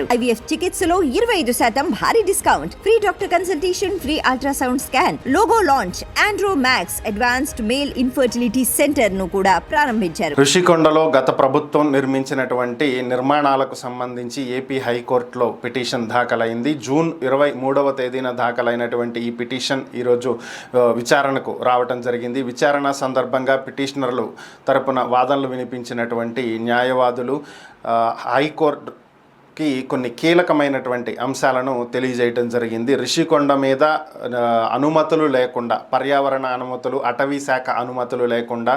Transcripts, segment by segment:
IVF చికిత్సలో 25% భారీ discount, free doctor consultation, free ultrasound scan, logo launch, Andro max advanced male infertility centre ను కూడా ప్రారంభించారు. ఋషికొండలో గత ప్రభుత్వం నిర్మించినటువంటి నిర్మాణాలకు సంబంధించి ఏపీ హైకోర్టులో పిటిషన్ దాఖలైంది. జూన్ 23వ తేదీన దాఖలైనటువంటి ఈ పిటిషన్ ఈరోజు విచారణకు రావటం జరిగింది. విచారణ సందర్భంగా పిటిషనర్లు తరపున వాదనలు వినిపించినటువంటి న్యాయవాదులు హైకోర్టు కొన్ని కీలకమైనటువంటి అంశాలను తెలియజేయడం జరిగింది. ఋషికొండ మీద అనుమతులు లేకుండా, పర్యావరణ అనుమతులు, అటవీ శాఖ అనుమతులు లేకుండా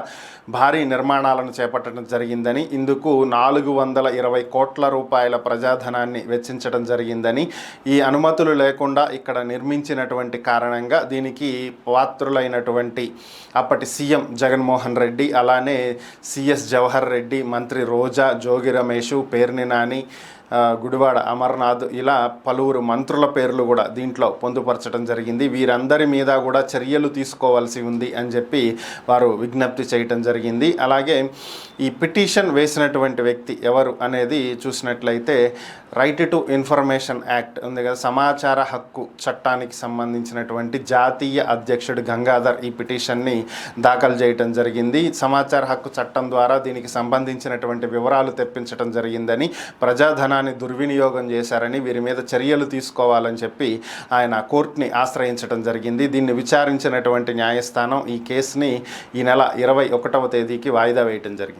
భారీ నిర్మాణాలను చేపట్టడం జరిగిందని, ఇందుకు 420 కోట్ల రూపాయల ప్రజాధనాన్ని వెచ్చించడం జరిగిందని, ఈ అనుమతులు లేకుండా ఇక్కడ నిర్మించినటువంటి కారణంగా దీనికి పాత్రులైనటువంటి అప్పటి సీఎం జగన్మోహన్ రెడ్డి, అలానే సిఎస్ జవహర్ రెడ్డి, మంత్రి రోజా, జోగి రమేష్, పేర్ని నాని, గుడివాడ అమర్నాథ్, ఇలా పలువురు మంత్రుల పేర్లు కూడా దీంట్లో పొందుపరచడం జరిగింది. వీరందరి మీద కూడా చర్యలు తీసుకోవాల్సి ఉంది అని చెప్పి వారు విజ్ఞప్తి చేయటం జరిగింది. అలాగే ఈ పిటిషన్ వేసినటువంటి వ్యక్తి ఎవరు అనేది చూసినట్లయితే రైట్ టు ఇన్ఫర్మేషన్ యాక్ట్ ఉంది కదా, సమాచార హక్కు చట్టానికి సంబంధించినటువంటి జాతీయ అధ్యక్షుడు గంగాధర్ ఈ పిటిషన్ని దాఖలు చేయటం జరిగింది. సమాచార హక్కు చట్టం ద్వారా దీనికి సంబంధించినటువంటి వివరాలు తెప్పించడం జరిగిందని, ప్రజాధనాన్ని దుర్వినియోగం చేశారని, వీరి మీద చర్యలు తీసుకోవాలని చెప్పి ఆయన కోర్టుని ఆశ్రయించడం జరిగింది. దీన్ని విచారించినటువంటి న్యాయస్థానం ఈ కేసుని ఈ నెల 21వ తేదీకి వాయిదా వేయటం జరిగింది.